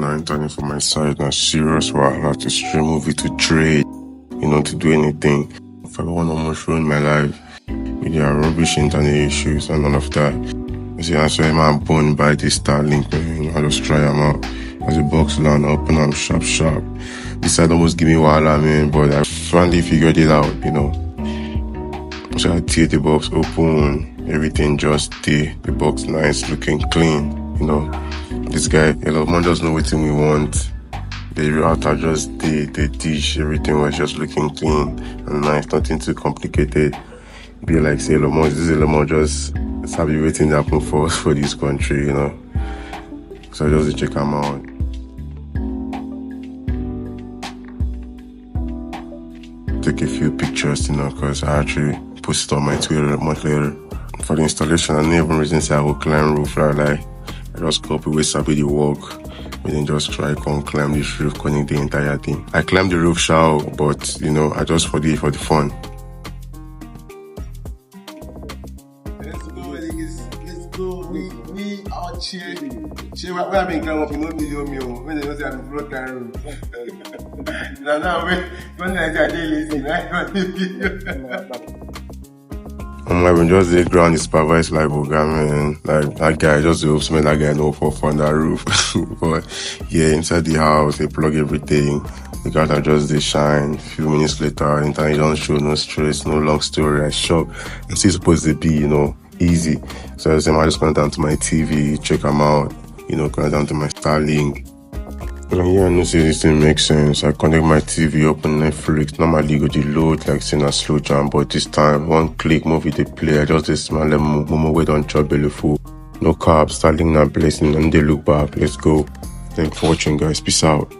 now internet for my side, now serious wahala to stream movie, to trade, to do anything. If I want almost ruin my life with their rubbish internet issues and all of that. I see, I saw my bone by this Starlink, man. I just try them out. As a box land, open them sharp. This side almost give me wahala, man, but I finally figured it out, So I tear the box open, everything just there. The box nice, looking clean, This guy, Elon just know what we want. The router just the dish, everything was just looking clean and nice, nothing too complicated. Be like say Elon just sabi waiting to happen for us for this country, So I just check them out. Take a few pictures, because I actually posted on my Twitter a month later. For the installation, I didn't even reason say I would climb roof, I just copy with sabi the work. We then just try to climb this roof, connect the entire thing. I climbed the roof shower, but I just for the fun. Let's go. We are cheering. Where I've been climbing up, no million. When they don't say I'm in front of room. Now, when I say I did listen, I've been just the ground is supervised like man. Like that guy just the smell that guy no for on that roof. But yeah, inside the house they plug everything. The guy that just they shine. A few minutes later, internet don't show, no stress, no long story. I shock. It's still supposed to be, easy. So I just went down to my TV, check them out, connect down to my Starlink. And yeah, I know see this thing makes sense. I connect my TV, open Netflix. Normally go to load like saying a slow jam, but this time one click movie they play. I just this small momo wait on chop belly full. No carbs, Starlink not blessing and they look back. Let's go. Thanks for watching guys. Peace out.